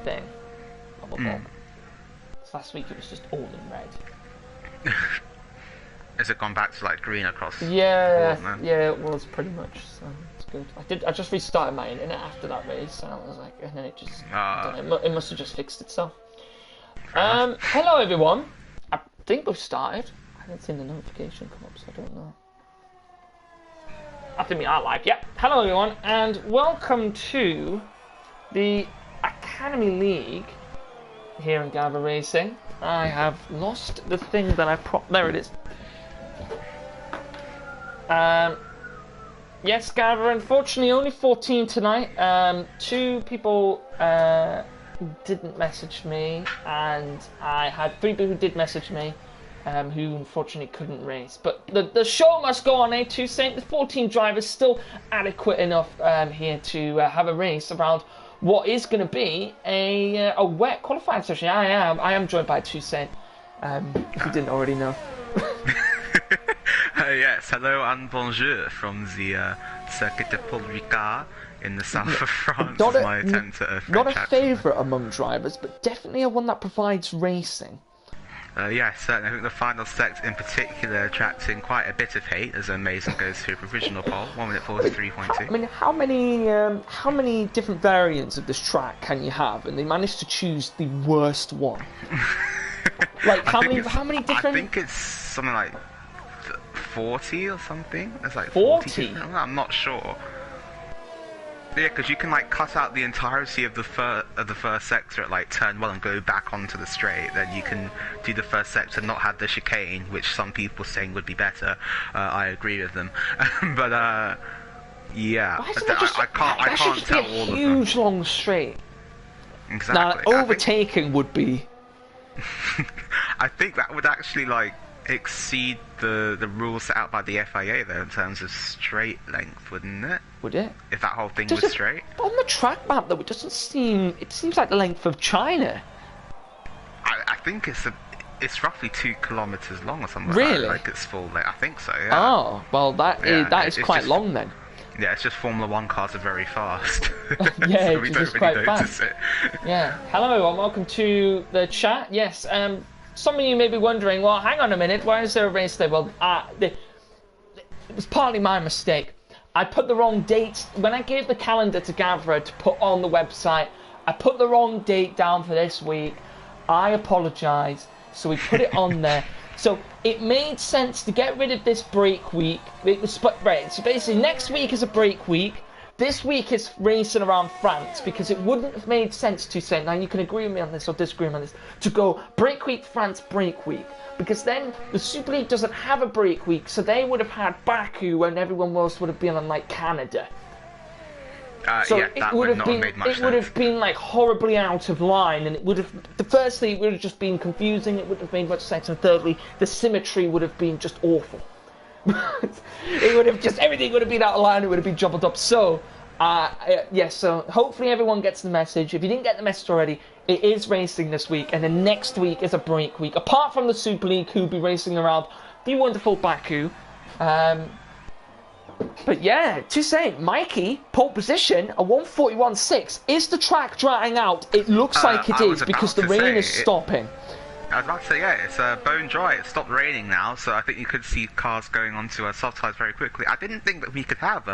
thing of a ball. So last week it was just all in red. Has it gone back to like green across? Yeah, the board now? yeah, it was pretty much. So it's good. I just restarted my internet after that race, and I was like, and then it just, I don't know, it must have just fixed itself. Hello everyone. I think we've started. I haven't seen the notification come up, so I don't know. I think we are live. Yep. Hello everyone, and welcome to the Academy League here in Gavra Racing. I have lost the thing that I there it is. Yes, Gavra, unfortunately only 14 tonight. 2 people didn't message me, and I had 3 people who did message me, who unfortunately couldn't race. But the show must go on, to say the 14 drivers still adequate enough here to have a race around what is going to be a wet qualifying session. I am joined by Toussaint, if you didn't already know. Yes, hello and bonjour from the Circuit de Paul Ricard in the south of France. Not is my attempt at a French not a accent. favourite among drivers, but definitely a one that provides racing. Yeah, certainly. I think the final sect in particular attracting quite a bit of hate as Mason goes through provisional pole, 1 minute 43.2. I mean, how many different variants of this track can you have? And they managed to choose the worst one. Like how many different? I think it's something like 40 or something. It's like 40. I'm not sure. Yeah, because you can like cut out the entirety of the first sector at like turn 1 and go back onto the straight. Then you can do the first sector, not have the chicane, which some people saying would be better. I agree with them, but yeah, I can't tell all of them. Huge long straight. Exactly. Now overtaking would be. I think that would actually like exceed the rules set out by the FIA though in terms of straight length, wouldn't it? Would it? If that whole thing was straight. On the track map though, it doesn't seem. It seems like the length of China. I think it's roughly 2 kilometers long or something. Really? Like it's full. Like, I think so. Yeah. Oh well, that is quite long then. Yeah, it's just Formula 1 cars are very fast. Yeah, so we don't quite really fast. notice it. Yeah. Hello everyone, welcome to the chat. Yes, some of you may be wondering, well, hang on a minute, why is there a race there? Well, it was partly my mistake. I put the wrong date. When I gave the calendar to Gavra to put on the website, I put the wrong date down for this week. I apologise. So we put it on there. So it made sense to get rid of this break week. Right, so basically next week is a break week. This week is racing around France because it wouldn't have made sense to say, now you can agree with me on this or disagree with me on this, to go break week, France, break week. Because then the Super League doesn't have a break week, so they would have had Baku and everyone else would have been on like Canada. So yeah, that would not have made much sense. It would have been like horribly out of line, and it would have. Firstly, it would have just been confusing. It wouldn't have made much sense, and thirdly, the symmetry would have been just awful. It would have just everything would have been out of line. It would have been jumbled up. So, yes. So hopefully everyone gets the message. If you didn't get the message already, it is racing this week, and then next week is a break week. Apart from the Super League, who'll be racing around the wonderful Baku. But yeah, to say, Mikey, pole position, a 141.6. Is the track drying out? It looks like it is because the rain is stopping. I was about to say, yeah, it's bone dry. It stopped raining now, so I think you could see cars going onto soft tyres very quickly. I didn't think that we could have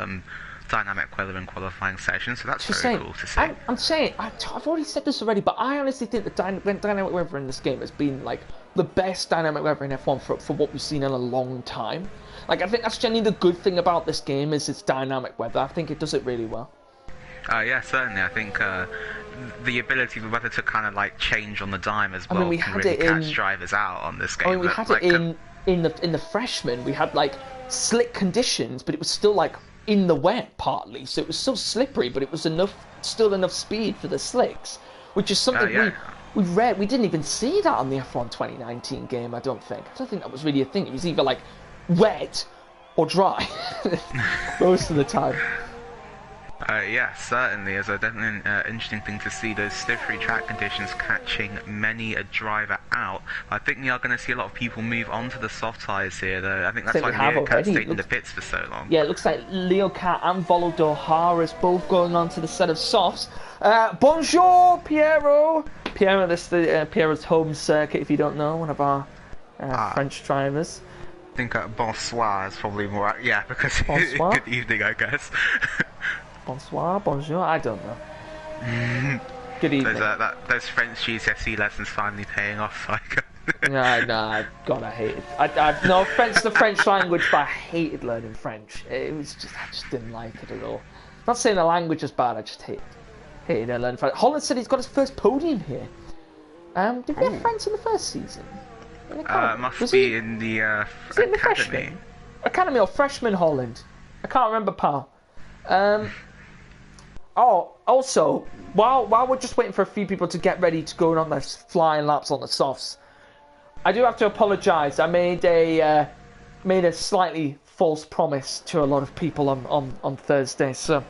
dynamic weather and qualifying sessions, so that's very cool to see. I'm saying, I've already said this already, but I honestly think the dynamic weather in this game has been like the best dynamic weather in F1 for what we've seen in a long time. Like, I think that's generally the good thing about this game is its dynamic weather. I think it does it really well. Yeah, certainly. I think the ability of the weather to kind of like change on the dime as well we can had really it catch drivers out on this game. I mean, we had it in the freshman. We had like slick conditions, but it was still like in the wet partly, so it was still slippery, but it was still enough speed for the slicks, which is something we didn't even see that on the F1 2019 game. I don't think that was really a thing. It was either like wet or dry most of the time. Yeah, certainly. It's definitely an interesting thing to see those slippery track conditions catching many a driver out. I think we are going to see a lot of people move on to the soft tyres here, though. I think that's why Leocat stayed in the pits for so long. Yeah, it looks like Leocat and Volodor both going on to the set of softs. Bonjour, Piero! Piero, this is Piero's home circuit, if you don't know, one of our French drivers. I think bonsoir is probably more... Yeah, because bonsoir? Good evening, I guess. Bonsoir, bonjour, I don't know. Good evening. Those French GCSE lessons finally paying off. No, God, I hate it. No offense to the French language, but I hated learning French. I just didn't like it at all. Not saying the language is bad, I just hated learning French. Holland said he's got his first podium here. Did we have France in the first season? Must be in the academy. Academy or freshman Holland? I can't remember, pal. Also, while we're just waiting for a few people to get ready to go on their flying laps on the softs, I do have to apologise. I made a slightly false promise to a lot of people on Thursday. So,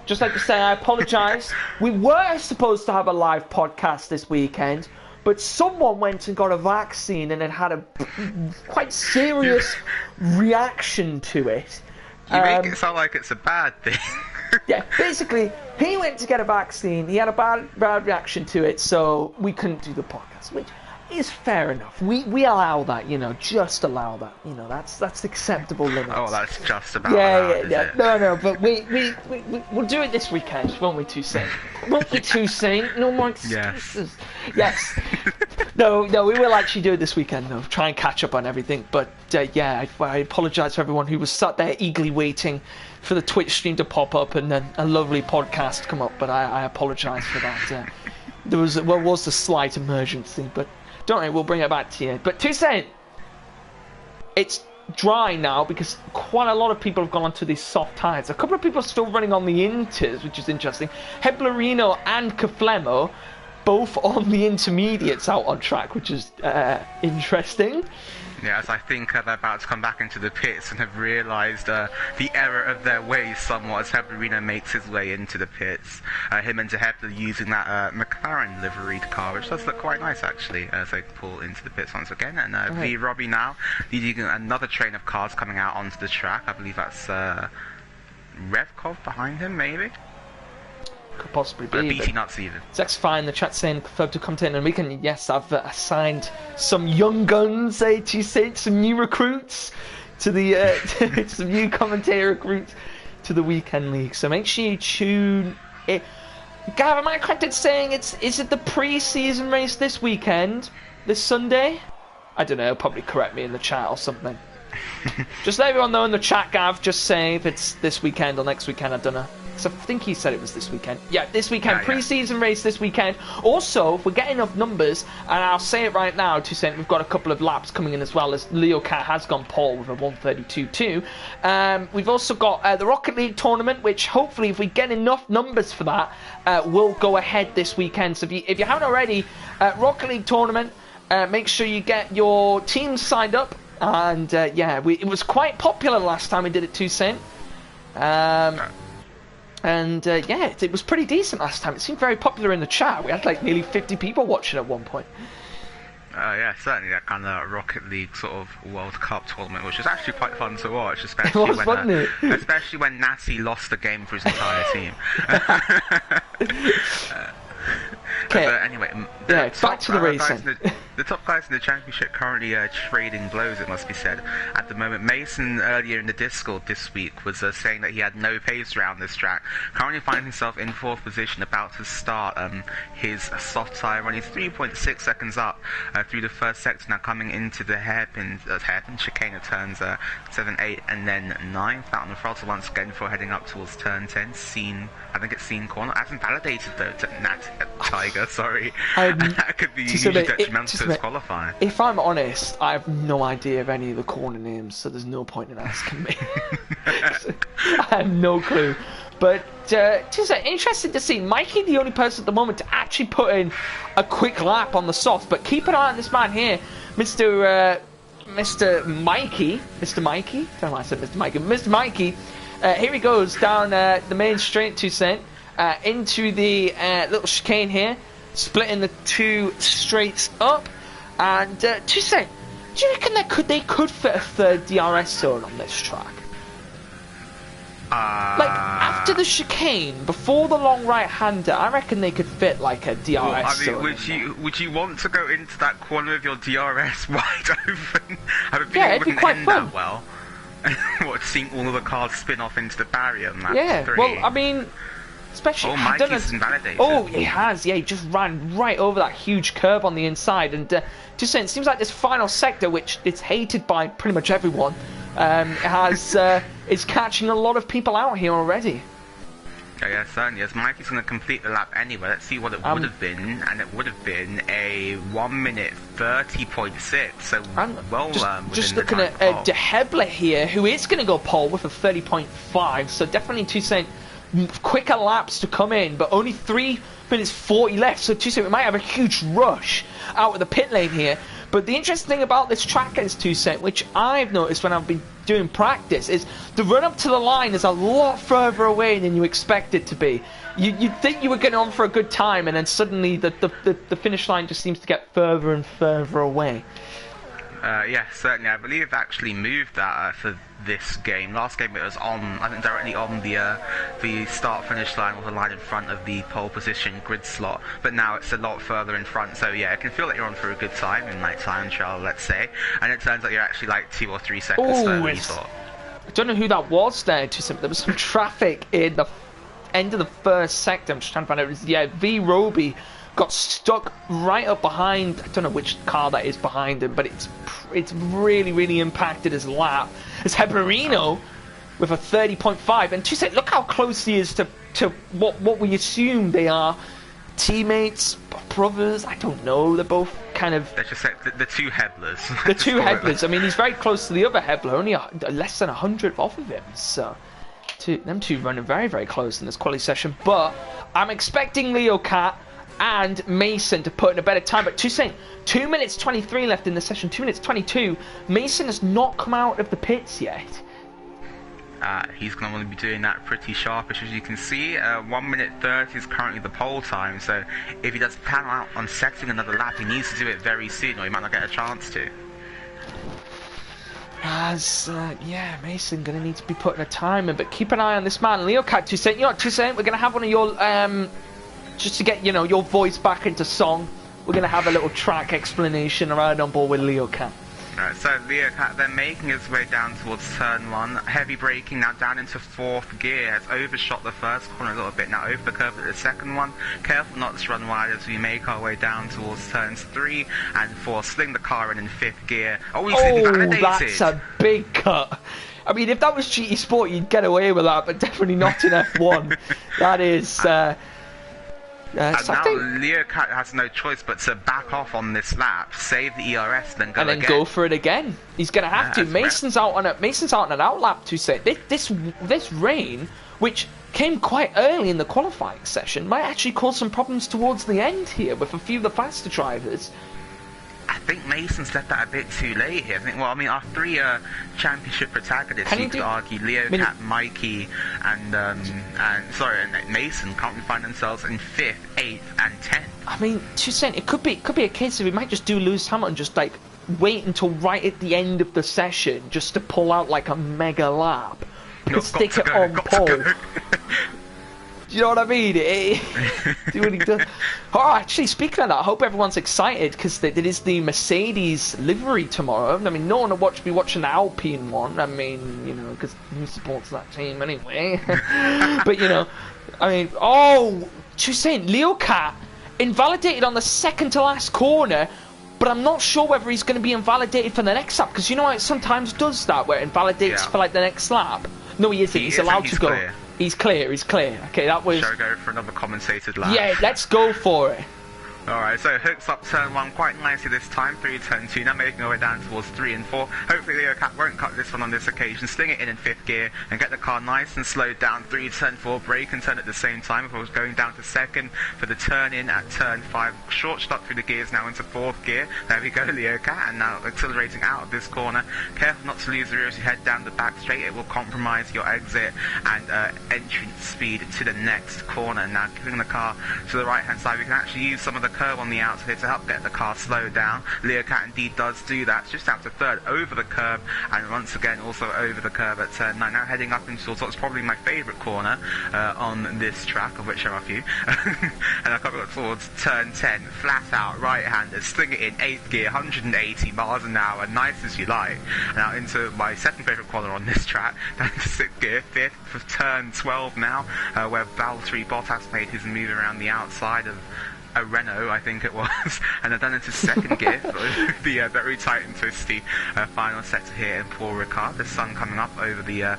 just like to say, I apologise. We were supposed to have a live podcast this weekend, but someone went and got a vaccine and then had a quite serious reaction to it. You make it sound like it's a bad thing. Yeah, basically, he went to get a vaccine. He had a bad reaction to it, so we couldn't do the podcast, which is fair enough. We allow that, just allow that. That's acceptable limits. Oh, that's just about allowed, yeah. No, but we'll do it this weekend, won't we, Toussaint? Won't we, Toussaint? No more excuses. Yes. No, we will actually do it this weekend, though. Try and catch up on everything. But, I apologise for everyone who was sat there eagerly waiting for the Twitch stream to pop up and then a lovely podcast to come up. But I apologise for that. There was a slight emergency, but don't worry, we'll bring it back to you. But Toussaint, it's dry now because quite a lot of people have gone onto these soft tyres. A couple of people are still running on the inters, which is interesting. Heblerino and Caflemo both on the intermediates out on track, which is interesting. Yeah, as I think they're about to come back into the pits and have realised the error of their ways somewhat as Heblerino makes his way into the pits. Him and De Hebler using that McLaren liveried car, which does look quite nice actually, as they pull into the pits once again. And V Robbie now leading another train of cars coming out onto the track. I believe that's Revkov behind him, maybe? Could possibly be. BT Nuts even. Zexfire in the chat saying confirmed to come in, and we can, yes, I've assigned some young guns, some new recruits to the some new commentator recruits to the weekend league. So make sure you tune it. Gav, am I correct in saying is it the pre-season race this weekend, this Sunday? I don't know. Probably correct me in the chat or something. Just let everyone know in the chat, Gav. Just say if it's this weekend or next weekend. I don't know. So I think he said it was this weekend. Yeah, this weekend. Pre-season race this weekend. Also, if we get enough numbers, and I'll say it right now, Toussaint, we've got a couple of laps coming in as well, as Leocat has gone pole with a 1:32.2. We've also got the Rocket League tournament, which hopefully, if we get enough numbers for that, will go ahead this weekend. So if you haven't already, Rocket League tournament, make sure you get your teams signed up. And it was quite popular last time we did it, Toussaint. It was pretty decent last time. It seemed very popular in the chat. We had like nearly 50 people watching at one point. Yeah, certainly that kind of Rocket League sort of World Cup tournament, which was actually quite fun to watch, especially especially when Nassi lost the game for his entire team. Anyway, back to the racing. The top guys in the championship currently trading blows, it must be said. At the moment, Mason earlier in the Discord this week was saying that he had no pace around this track. Currently finding himself in 4th position, about to start his soft tyre run. He's 3.6 seconds up through the first sector, now coming into the hairpin chicane of turns 7, 8, and then 9. Flat on the throttle once again before heading up towards turn 10. I think it's Scene Corner. Hasn't validated though to Tiger, sorry. That could be hugely detrimental to his qualifying. If I'm honest, I have no idea of any of the corner names, so there's no point in asking me. I have no clue. But just interesting to see Mikey, the only person at the moment to actually put in a quick lap on the soft. But keep an eye on this man here, Mr. Mikey. I don't know why I said Mr. Mikey. Here he goes down the main straight, Toussaint, into the little chicane here, splitting the two straights up. And Toussaint, do you reckon they could fit a third DRS zone on this track? Like, after the chicane, before the long right-hander, I reckon they could fit, like, a DRS zone. Would you want to go into that corner with your DRS wide open? I would think Yeah, it it'd be wouldn't quite end fun. that well. What, seeing all of the cars spin off into the barrier in lap 3. Well, I mean, especially... Oh, Mikey's invalidated. Oh, he has, yeah, he just ran right over that huge curve on the inside, and just saying, it seems like this final sector, which is hated by pretty much everyone, is catching a lot of people out here already. Yeah, certainly. As Mikey's going to complete the lap anyway, let's see what it would have been, and it would have been a 1 minute 30.6, so well just within looking the at time De Hebler here, who is going to go pole with a 30.5, so definitely Toussaint quicker laps to come in, but only 3 minutes 40 left, so Toussaint, we might have a huge rush out of the pit lane here. But the interesting thing about this track is Toussaint, which I've noticed when I've been doing practice, is the run up to the line is a lot further away than you expect it to be. You'd think you were getting on for a good time, and then suddenly the finish line just seems to get further and further away. Yeah, certainly. I believe they've actually moved that for this game. Last game it was on, I think, directly on the start-finish line, or the line in front of the pole position grid slot. But now it's a lot further in front. So yeah, it can feel like you're on for a good time in like time trial, let's say. And it turns out you're actually like 2 or 3 seconds further than you thought. I don't know who that was there. There was some traffic in the end of the first sector. I'm just trying to find out. It was, yeah, V. Roby got stuck right up behind. I don't know which car that is behind him, but it's really, really impacted his lap. It's Heberino with a 30.5, and Toussaint, look how close he is to what we assume they are. Teammates, brothers, I don't know. They're both kind of... Let's just say the two Heblers. The two Heblers. I mean, he's very close to the other Hebler, only less than 100 off of him. So, them two running very, very close in this quality session. But I'm expecting Leo Cat and Mason to put in a better time. But Toussaint, 2 minutes 23 left in the session, 2 minutes 22. Mason has not come out of the pits yet. He's going to want to be doing that pretty sharpish, as you can see. 1 minute 30 is currently the pole time, so if he does plan out on setting another lap, he needs to do it very soon, or he might not get a chance to. Yeah, Mason going to need to be putting a time in, but keep an eye on this man, Leo Cat. Toussaint, you know what, Toussaint, we're going to have one of your, just to get, you know, your voice back into song, we're going to have a little track explanation around on board with Leo Cat. Right, so Leo Cat then making his way down towards turn 1, heavy braking now down into 4th gear, has overshot the first corner a little bit, now over the curve at the second one, careful not to run wide as we make our way down towards turns 3 and 4, sling the car in 5th gear. Oh, he's invalidated! That's a big cut. I mean, if that was GT Sport, you'd get away with that, but definitely not in F1. That is... and now Leo Cat has no choice but to back off on this lap, save the ERS, then go again. Go for it again. He's going to have to. Mason's out on an out lap to say this rain, which came quite early in the qualifying session, might actually cause some problems towards the end here with a few of the faster drivers. I think Mason's left that a bit too late here. I think, well, I mean, our 3 championship protagonists, you could argue, Leo Cat, Mikey, and Mason currently find themselves in 5th, 8th, and 10th. I mean, Toussaint, it could be a case of we might just do Lewis Hamilton, just like wait until right at the end of the session just to pull out like a mega lap, stick it on pole. Do you know what I mean? Do what he does. Oh, actually, speaking of that, I hope everyone's excited because it is the Mercedes livery tomorrow. I mean, no one will be watching the Alpine one. I mean, you know, because who supports that team anyway? But, you know, I mean, Toussaint, Leo Cat invalidated on the second to last corner, but I'm not sure whether he's going to be invalidated for the next lap because you know how it sometimes does that, where it invalidates for like the next lap? No, he isn't. He's allowed to go. Clear. He's clear. Okay, that was... Shall we go for another commentated lap? Yeah, let's go for it. Alright, so hooks up turn 1 quite nicely this time through turn 2, now making our way down towards 3 and 4. Hopefully Leo Cat won't cut this one on this occasion, sling it in 5th gear and get the car nice and slowed down through turn 4, brake and turn at the same time before going down to 2nd for the turn in at turn 5. Short stop through the gears now into 4th gear. There we go, Leo Cat, and now accelerating out of this corner. Careful not to lose the rear as you head down the back straight, it will compromise your exit and entrance speed to the next corner. Now keeping the car to the right hand side, we can actually use some of the curve on the outside to help get the car slowed down. Leo Cat indeed does do that. It's just out to 3rd over the curb, and once again also over the curb at turn 9. Now heading up into what's probably my favourite corner on this track, of which there are a few. And I'll come up towards turn 10, flat out right-handed, sling it in 8th gear, 180 miles an hour, nice as you like. Now into my 2nd favourite corner on this track, down to 6th gear, 5th for turn 12 now, where Valtteri Bottas made his move around the outside of a Renault, I think it was, and then into 2nd gear for the very tight and twisty final sector here in Paul Ricard. The sun coming up over the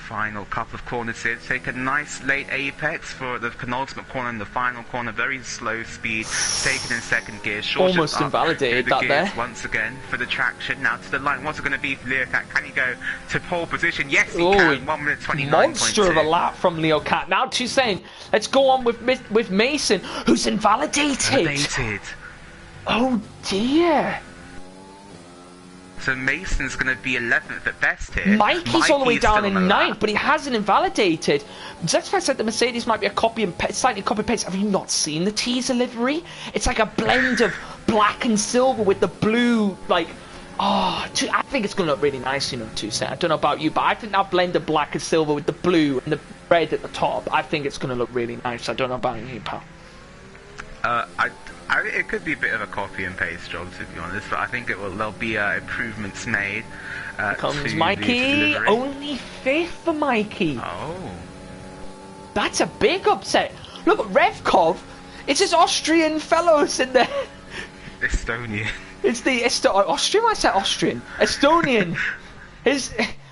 final couple of corners here. Take a nice late apex for the penultimate corner and the final corner. Very slow speed, taken in 2nd gear. Almost invalidated that there. Once again for the traction. Now to the line. What's it going to be for Leo Cat? Can he go to pole position? Yes, he can. 1 minute 29. Monster of a lap from Leo Cat. Now to saying, let's go on with Mason, who's invalidated. Oh dear. So Mason's going to be 11th at best here. Mikey's all the way down in 9th, but he hasn't invalidated. That's why I said the Mercedes might be a slightly copy-paste. Have you not seen the teaser livery? It's like a blend of black and silver with the blue, like... Oh, I think it's going to look really nice, you know, Toussaint. I don't know about you, but I think that blend of black and silver with the blue and the red at the top, I think it's going to look really nice. I don't know about you, pal. It could be a bit of a copy and paste job, to be honest, but I think there'll be improvements made. Comes Mikey, only 5th for Mikey. Oh, that's a big upset. Look at Revkov. It's his Austrian fellows in there. Estonian. It's the Austrian. I said Austrian. Estonian.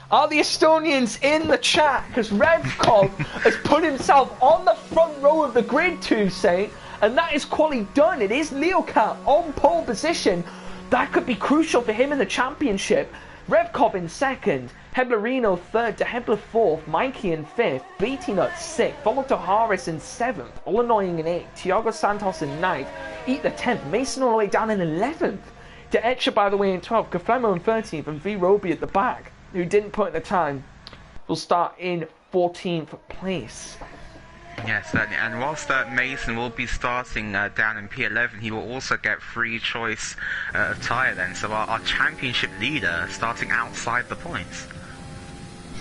Are the Estonians in the chat? Because Revkov has put himself on the front row of the grid, Toussaint. And that is quality done. It is Leo Cat on pole position. That could be crucial for him in the championship. Revkov in 2nd, Heblerino 3rd, De Hebler 4th, Mikey in 5th, Beatty-Nut 6th, Volto Harris in 7th, All Annoying in 8th, Thiago Santos in 9th, Eat the 10th, Mason all the way down in 11th, De Etcher by the way in 12th, Caflemo in 13th, and V Roby at the back, who didn't put in the time, will start in 14th place. Yeah, certainly. And whilst Mason will be starting down in P11, he will also get free choice of tyre then. So our championship leader starting outside the points.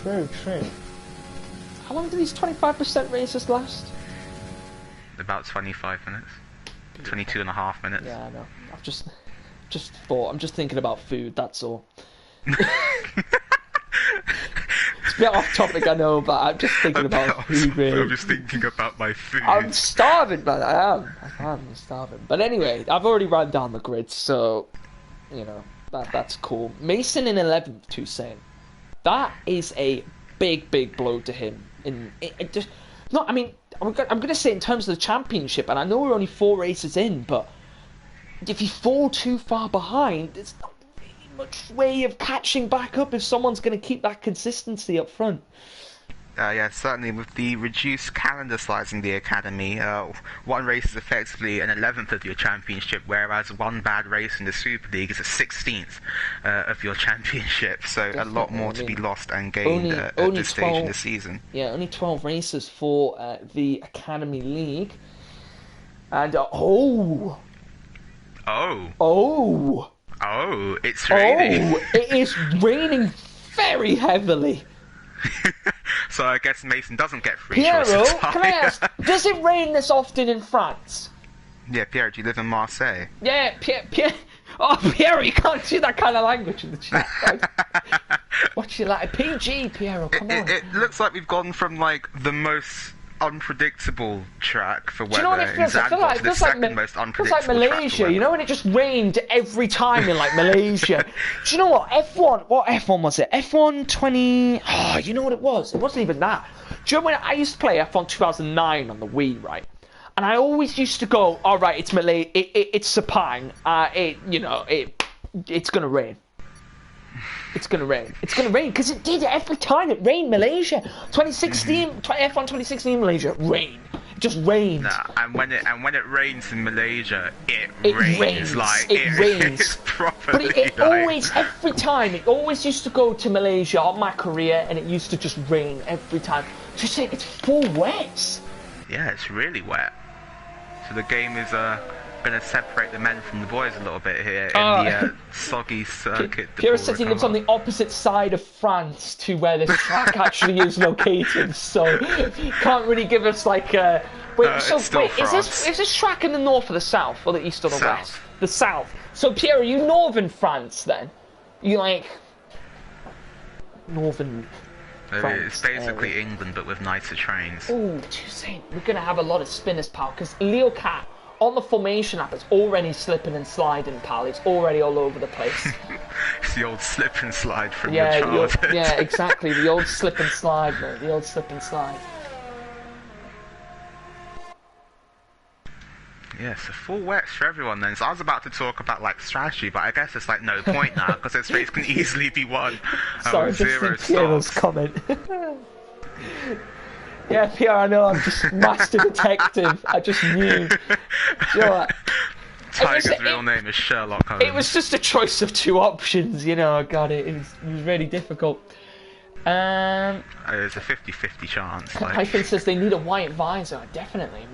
True. How long do these 25% races last? About 25 minutes. 22 and a half minutes. Yeah, I know. I've just thought. I'm just thinking about food, that's all. It's a bit off topic, I know, but I'm just thinking about food, really. I'm just thinking about my food. I'm starving, man. I'm starving. But anyway, I've already run down the grid, so, you know, that's cool. Mason in 11th, Toussaint. That is a big blow to him. I'm going to say in terms of the championship, and I know we're only 4 races in, but if you fall too far behind, it's not much way of catching back up if someone's going to keep that consistency up front. Yeah, certainly with the reduced calendar size in the academy, 1 race is effectively an 11th of your championship, whereas 1 bad race in the Super League is a 16th of your championship. So definitely, a lot more to be lost and gained at this stage in the season. Yeah, only 12 races for the Academy League. And it's raining. It is raining very heavily. So I guess Mason doesn't get free Piero, choice of tyre. can I ask, does it rain this often in France? Yeah, Piero, do you live in Marseille? Yeah, Piero. Oh, Piero, you can't see that kind of language in the chat. What's your like? PG, Piero, come on. It looks like we've gone from like the most unpredictable track for weather. Do you know what it feels like? It feels like Malaysia, you know, when it just rained every time in like Malaysia. Do you know what? What F1 was it? F1 20... Oh, you know what it was? It wasn't even that. Do you know when I used to play F1 2009 on the Wii, right? And I always used to go, all right, it's Malay, it's Sepang, it's gonna rain. It's gonna rain. It's gonna rain because it did every time. It rained Malaysia. 2016, F1 2016 Malaysia, rain. It just rained. Nah, and when it rains in Malaysia, it rains. Like it rains. It's properly, but it always, every time, it always used to go to Malaysia on my career, and it used to just rain every time. Just saying, it's full wet. Yeah, it's really wet. So the game is going to separate the men from the boys a little bit here in the soggy circuit. Pierre says he lives on the opposite side of France to where this track actually is located, so can't really give us like a... is this track in the north or the south, or the east or the west? The south. So Pierre, are you northern France then? You like... northern... It's basically England, but with nicer trains. Oh, Toussaint, we're going to have a lot of spinners, pal, because Leo Cat, on the formation app, is already slipping and sliding, pal. It's already all over the place. It's the old slip and slide from your childhood. Yeah, exactly. The old slip and slide, mate. The old slip and slide. Yeah, so full wets for everyone then. So I was about to talk about like strategy, but I guess it's like no point now because this race can easily be won. Sorry, just Pierre's comment. Yeah, Pierre, I know, I'm just master detective. I just knew. You know what? Tiger's real name is Sherlock Holmes. It was just a choice of two options, you know. I got it. It was really difficult. There's a 50-50 chance. Hyphen says they need a white visor. Definitely.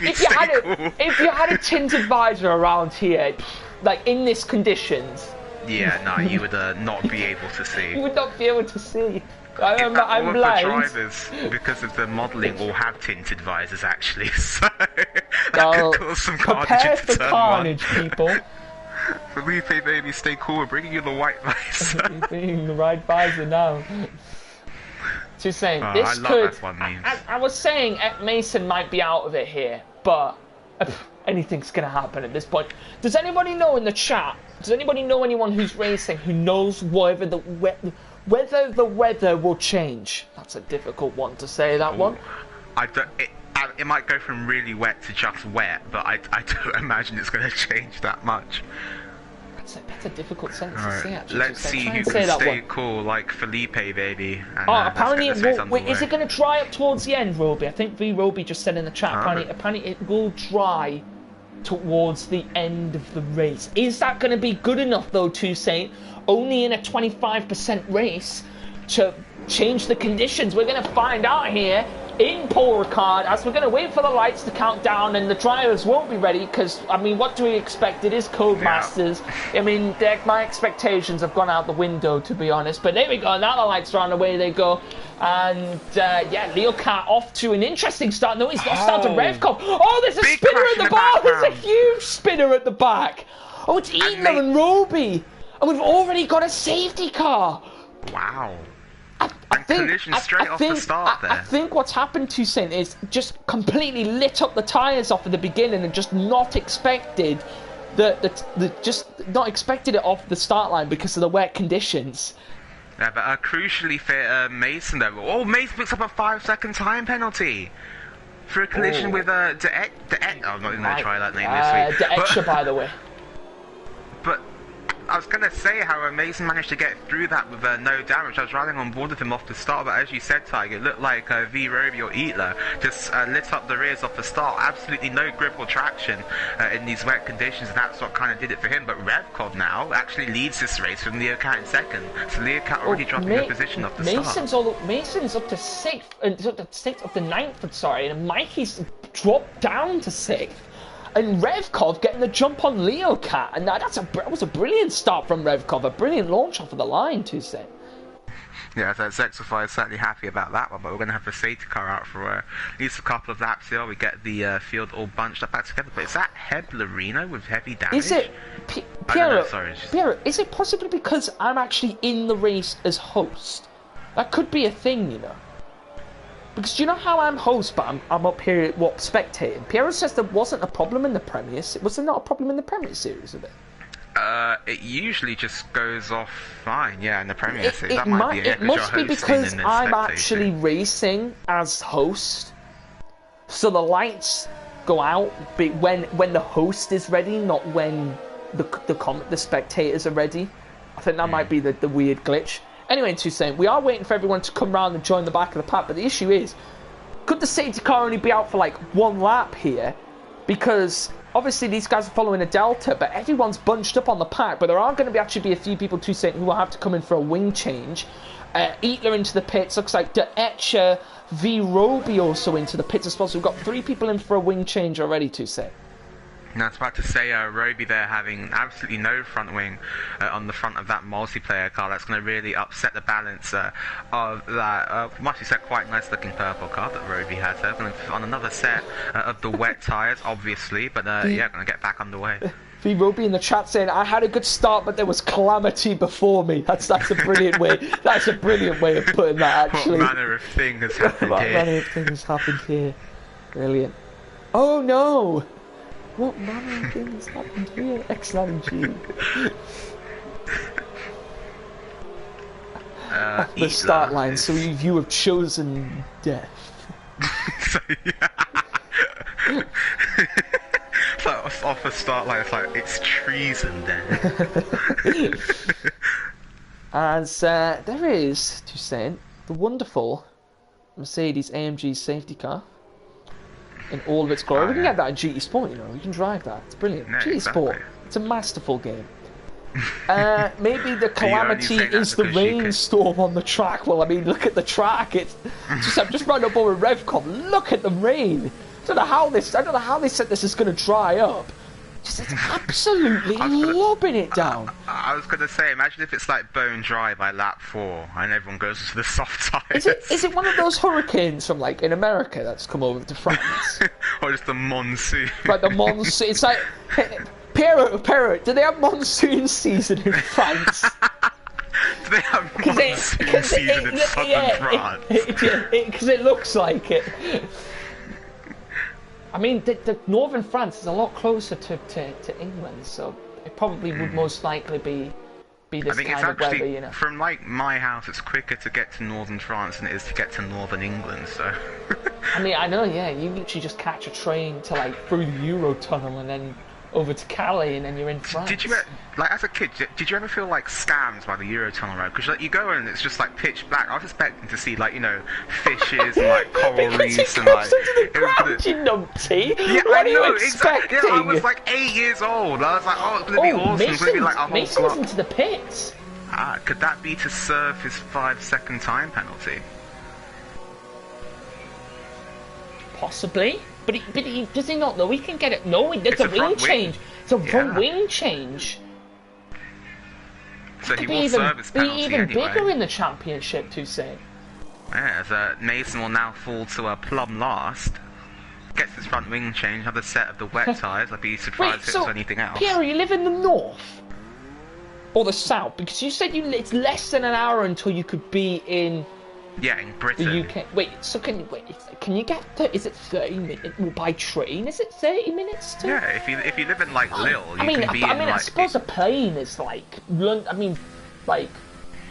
If you had a tinted visor around here, like in this conditions. Yeah, no, you would not be able to see. You would not be able to see. I'm blind. The drivers, because of the modelling, all have tinted visors actually, so that could cause some carnage. Prepare for carnage, people. Felipe, baby, stay cool. We're bringing you the white visor. You're bringing the right visor now. So saying this could. I was saying Mason might be out of it here, but anything's gonna happen at this point. Does anybody know in the chat? Does anybody know anyone who's racing who knows whether the weather will change? That's a difficult one to say. That one. It might go from really wet to just wet, but I don't imagine it's going to change that much. That's a difficult sentence to say, actually. Let's see who can stay cool, like Felipe, baby. And, apparently it will. Wait, is it going to dry up towards the end, Roby? I think V. Roby just said in the chat, apparently it will dry towards the end of the race. Is that going to be good enough, though, Toussaint? Only in a 25% race to change the conditions. We're going to find out here in Paul Ricard as we're going to wait for the lights to count down and the drivers won't be ready because, I mean, what do we expect? It is Codemasters. Yeah. I mean, my expectations have gone out the window, to be honest. But there we go. Now the lights are on, away they go. And, yeah, Leo Cat off to an interesting start. No, he's lost out to Revcov. Oh, there's a spinner at the back. There's a huge spinner at the back. Oh, it's Eatler and Roby. And we've already got a safety car. Wow. I think what's happened to Saint is just completely lit up the tyres off at the beginning and just not expected not expected it off the start line because of the wet conditions. Yeah, but crucially for Mason though. Oh, Mason picks up a 5-second time penalty for a collision with De Ek. Oh, I'm not even going to try that name this week. De Extra, by the way. But I was going to say how Mason managed to get through that with no damage. I was riding on board with him off the start, but as you said, Tiger, it looked like V. Roby or Eatler just lit up the rears off the start. Absolutely no grip or traction in these wet conditions, and that's what kind of did it for him. But Revcov now actually leads this race from Leo Cat in second. So Leo Cat already dropping a position off the start. Mason's up to sixth, up to ninth, sorry, and Mikey's dropped down to sixth. And Revcov getting the jump on Leo Cat, and that was a brilliant start from Revcov, a brilliant launch off of the line, Tuesday. Yeah, so Zexify is certainly happy about that one, but we're going to have the safety car out for at least a couple of laps here. We get the field all bunched up back together. But is that Heblerino with heavy damage? Is it? Piero, is it possibly because I'm actually in the race as host? That could be a thing, you know. Because do you know how I'm host, but I'm up here spectating? Piero says there wasn't a problem in the Premier. Was there not a problem in the Premier Series of it? It usually just goes off fine, yeah, in the Premier Series. It must be because I'm actually racing as host. So the lights go out when the host is ready, not when the spectators are ready. I think that might be the weird glitch. Anyway, Toussaint, we are waiting for everyone to come round and join the back of the pack, but the issue is, could the safety car only be out for like one lap here? Because obviously these guys are following a delta, but everyone's bunched up on the pack. But there are going to actually be a few people, Toussaint, who will have to come in for a wing change. Eatler into the pits. Looks like De Etcher v Roby also into the pits as well. So we've got 3 people in for a wing change already, Toussaint. Now, I was about to say, Roby there having absolutely no front wing on the front of that multiplayer car. That's going to really upset the balance of that, must be said, quite nice looking purple car that Roby has there. Going on another set of the wet tyres, obviously, but yeah, going to get back underway. V Roby in the chat saying, I had a good start, but there was calamity before me. That's a brilliant way. That's a brilliant way of putting that, actually. What manner of thing has happened here? What manner of thing has happened here? Brilliant. Oh, no! What manner of things happened here? XLMG. The start line, so you have chosen death. So, yeah. So off the start line, it's like, it's treason then. As there is, Toussaint, the wonderful Mercedes AMG safety car. In all of its glory. We can get that in GT Sport, you know. You can drive that. It's brilliant. Yeah, GT exactly. Sport. It's a masterful game. Maybe the calamity is the rainstorm on the track. Well, I mean, look at the track. It's just, I've just run up over RevCom. Look at the rain. I don't know how they said this is going to dry up. Just, it's absolutely lobbing it down. I was going to say, imagine if it's like bone dry by lap 4 and everyone goes to the soft tyres. Is it one of those hurricanes from like in America that's come over to France? Or just the monsoon? Like the monsoon. It's like, Pierrot, do they have monsoon season in France? Do they have monsoon season in southern France? Because it looks like it. I mean, the northern France is a lot closer to England, so it probably would most likely be this kind of weather, you know. From like my house, it's quicker to get to northern France than it is to get to northern England. So. I mean, I know, yeah. You literally just catch a train to like through the Eurotunnel and then over to Calais, and then you're in France. Did you, like, as a kid, did you ever feel like scammed by the Eurotunnel road? Because like, you go in and it's just like pitch black. I was expecting to see like, you know, fishes and like coral reefs and like. It was gonna... you numpty. Yeah, what I are you know, expecting? Exactly. Yeah, I was like 8 years old. I was like, oh, it's gonna be awesome. It's gonna be like a whole Mason's into the pits. Could that be to serve his 5-second time penalty? Possibly. But does he not know he can get it? No, it's a wing change. It's a wing change. So he will serve his penalty be even anyway. bigger in the championship, Toussaint. Yeah, as Mason will now fall to a plumb last. Gets his front wing change, another set of the wet tyres. I'd be surprised if it was anything else. Pierre, you live in the north? Or the south? Because you said it's less than an hour until you could be in... Yeah, in Britain. The UK. Wait, so can you get to, is it 30 minutes? Well, by train, is it 30 minutes to? Yeah, if you live in like Lille, you can be in like... I suppose a plane is like like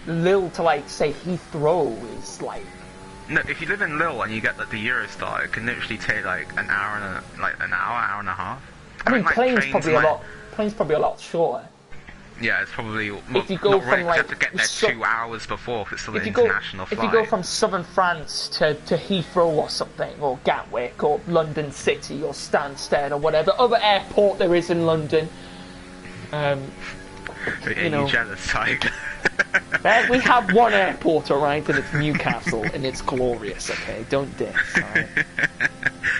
Lille to like say Heathrow is like... No, if you live in Lille and you get like the Eurostar, it can literally take like an hour and a half. I mean, like, planes probably a lot shorter. Yeah, it's probably if you go from like you have to get there 2 hours before if it's still an international flight. If you go from southern France to Heathrow or something, or Gatwick, or London City, or Stansted, or whatever other airport there is in London, you know, jealous, Tiger? We have one airport, alright, and it's Newcastle, and it's glorious. Okay, don't diss. Alright?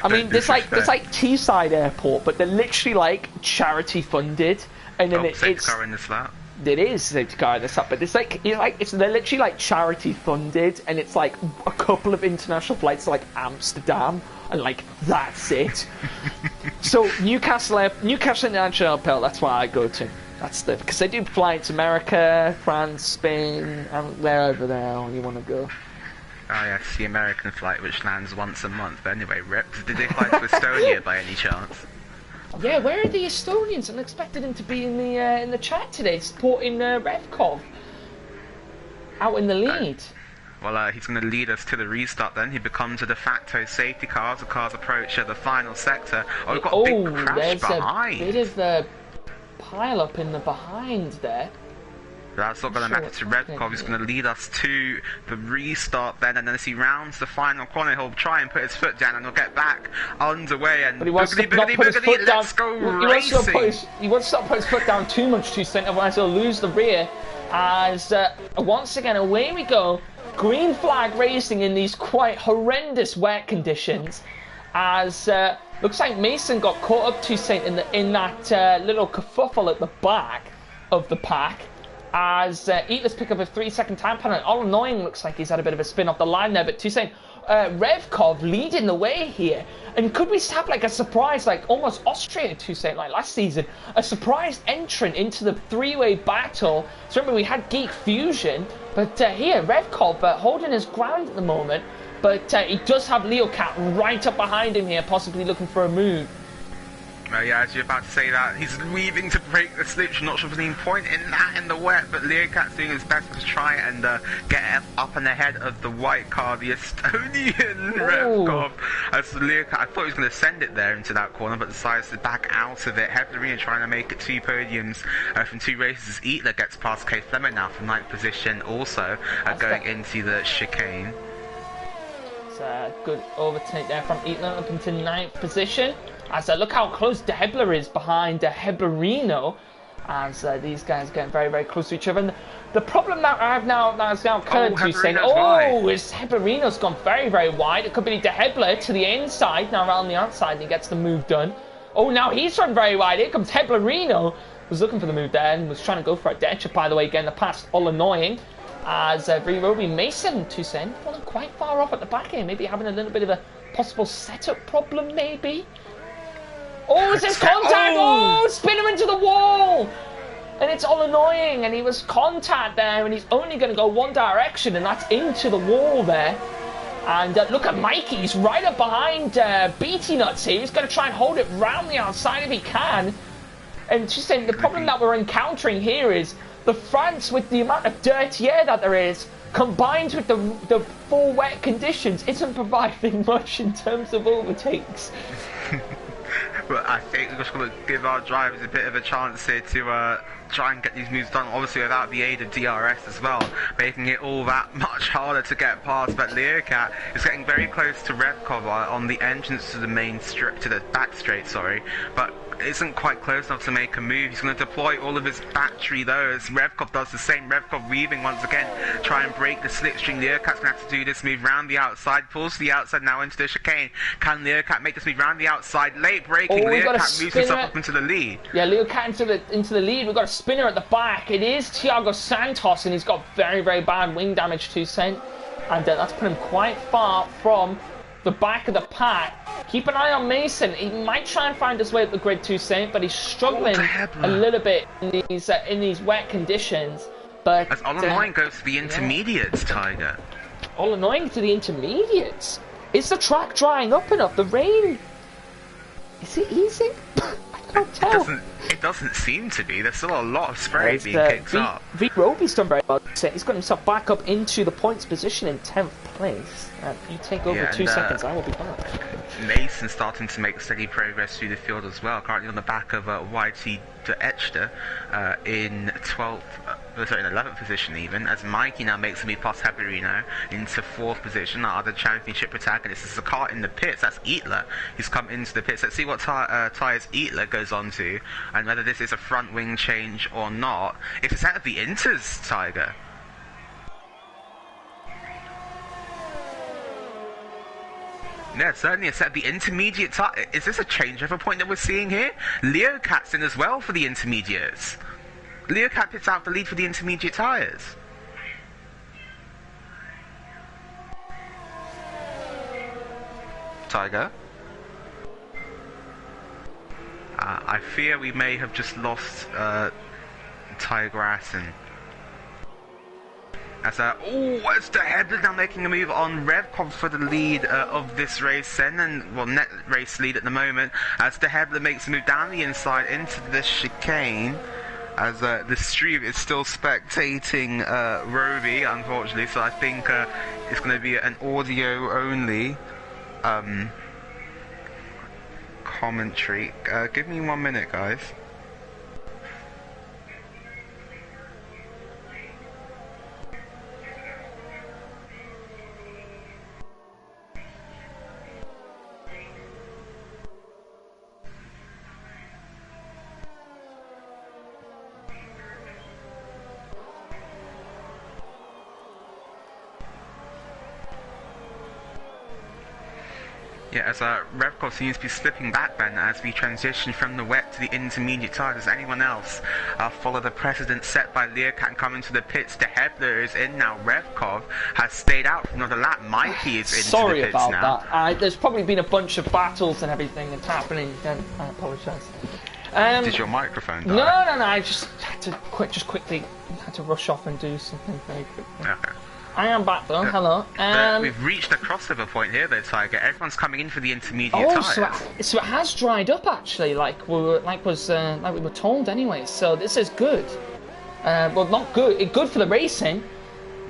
I mean, there's like Teesside Airport, but they're literally like charity funded. And then it's car in the slot. It is safety car in the slot, but they're literally like charity funded, and it's like a couple of international flights to like Amsterdam, and like that's it. So Newcastle International Airport, that's why I go to. That's because they do fly to America, France, Spain, and wherever the hell you want to go. Oh yes, the American flight which lands once a month. But anyway, did they fly to Estonia by any chance? Yeah, where are the Estonians? I expected them to be in the chat today, supporting Revkov. Out in the lead. Well, he's going to lead us to the restart then. He becomes a de facto safety car as the cars approach the final sector. Oh, we've got a big crash there's behind. a bit of a pile up in the behind there. That's not going to matter to Redkov. He's going to lead us to the restart then, and then as he rounds the final corner, he'll try and put his foot down, and he'll get back underway. And but he wants to not put his foot down. Let's go racing. He wants to not put his foot down too much, otherwise he'll lose the rear. As once again, away we go. Green flag racing in these quite horrendous wet conditions. As looks like Mason got caught up Toussaint in that little kerfuffle at the back of the pack. As Eatler's pick up a 3-second time penalty. All annoying, looks like he's had a bit of a spin off the line there, but Toussaint, Revkov leading the way here. And could we have like a surprise, like almost Austria Toussaint, like last season, a surprise entrant into the three-way battle? So remember, we had Geek Fusion, but here, Revkov holding his ground at the moment, but he does have Leocat right up behind him here, possibly looking for a move. Yeah, as you're about to say that, he's weaving to break the slip. Not sure if there's any point in that in the wet, but Leocat's doing his best to try and get up and ahead of the white car, the Estonian Revkov. As Leocat, I thought he was going to send it there into that corner, but decides to back out of it. Heblerina trying to make it 2 podiums from 2 races. Eatler gets past K Fleming now from 9th position, also going into the chicane. It's a good overtake there from Eatler up into 9th position. As look how close De Hebler is behind Heblerino, as these guys are getting very, very close to each other. And the problem that I have now that's now occurred to saying, is Heblerino's gone very, very wide. It could be De Hebler to the inside, now around the outside, and he gets the move done. Oh, now he's run very wide. Here comes Heblerino. Was looking for the move there and was trying to go for it. Detcher, by the way, getting the pass, all annoying. As Roby Mason Toussaint falling quite far off at the back here, maybe having a little bit of a possible setup problem, maybe. Oh, it's his contact! Oh, spin him into the wall! And it's all annoying, and he was contact there, and he's only going to go one direction, and that's into the wall there. And look at Mikey, he's right up behind BT Nuts here. He's going to try and hold it round the outside if he can. And just saying, the problem that we're encountering here is the France, with the amount of dirty air that there is, combined with the full wet conditions, isn't providing much in terms of overtakes. But I think we're just going to give our drivers a bit of a chance here to try and get these moves done, obviously without the aid of DRS as well, making it all that much harder to get past. But Leocat is getting very close to Revkov on the entrance to the main strip, to the back straight, sorry, but isn't quite close enough to make a move. He's going to deploy all of his battery though, as Revkov does the same. Revkov weaving once again, try and break the slipstream. Leocat's going to have to do this move round the outside, pulls to the outside now into the chicane. Can Leocat make this move round the outside? Late braking, Leocat moves himself up into the lead. Yeah, Leocat into the lead. We've got a spinner at the back. It is Thiago Santos, and he's got very, very bad wing damage to Toussaint, and that's put him quite far from the back of the pack. Keep an eye on Mason. He might try and find his way up the grid Toussaint, but he's struggling a little bit in these wet conditions. But as all annoying goes to the intermediates, Tiger. All annoying to the intermediates. Is the track drying up enough? The rain, is it easy? I can't tell. It doesn't seem to be. There's still a lot of spray being kicked up. Roby's done very well. He's got himself back up into the points position in 10th place. If you take over 2 seconds, I will be back. Mason's starting to make steady progress through the field as well. Currently on the back of YT de Echter in 11th position even, as Mikey now makes a move past Heblerino into 4th position. Our other championship protagonist is the car in the pits. That's Eatler. He's come into the pits. Let's see what tyres Eatler goes on to, and whether this is a front wing change or not. It's a set of the Inters, Tiger. Yeah, certainly a set of the intermediate tire. Is this a changeover point that we're seeing here? Leocat's in as well for the intermediates. Leocat pits out the lead for the intermediate tyres. Tiger? I fear we may have just lost Tiger Assen. As it's De Hebler now making a move on Revkov for the lead of this race then, and well, net race lead at the moment, as De Hebler makes a move down the inside into the chicane. as the stream is still spectating Roby, unfortunately, so I think it's going to be an audio only commentary. Give me 1 minute, guys. Yeah, as Revkov seems to be slipping back then as we transition from the wet to the intermediate tire. Does anyone else follow the precedent set by Learcat and come into the pits? De Hebler is in now. Revkov has stayed out for another lap. Mikey is into the pits now. Sorry about that. There's probably been a bunch of battles and everything that's happening. I apologise. Did your microphone die? No. I just had to quickly had to rush off and do something very quickly. Okay. I am back though. Hello. We've reached the crossover point here, though, Tiger. Everyone's coming in for the intermediate tires. So it has dried up actually, like we were told anyway. So this is good. Well, not good. Good for the racing,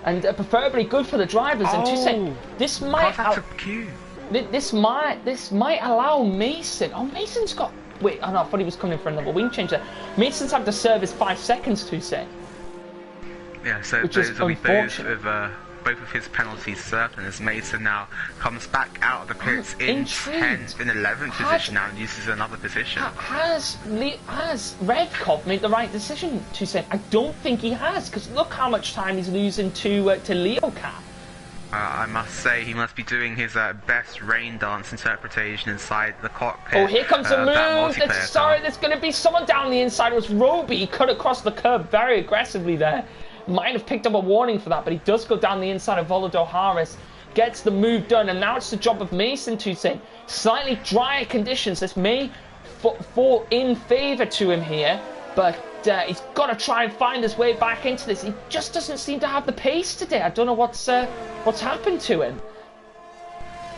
and preferably good for the drivers. And to say this might this might allow Mason. Oh, Mason's got. Wait, I thought he was coming for another wing change there. Mason's had to serve his 5 seconds to say. Yeah, so those will be both of his penalties certain as Mason now comes back out of the pits in 10th, in 11th position now and uses another position. Has Revkov made the right decision to say? I don't think he has, because look how much time he's losing to Leocat. I must say he must be doing his best rain dance interpretation inside the cockpit. Oh, here comes a move. There's going to be someone down the inside. It was Roby. He cut across the curb very aggressively there. Might have picked up a warning for that, but he does go down the inside of Volodor Harris, gets the move done, and now it's the job of Mason to say slightly drier conditions. This may fall in favour to him here, but he's got to try and find his way back into this. He just doesn't seem to have the pace today. I don't know what's happened to him.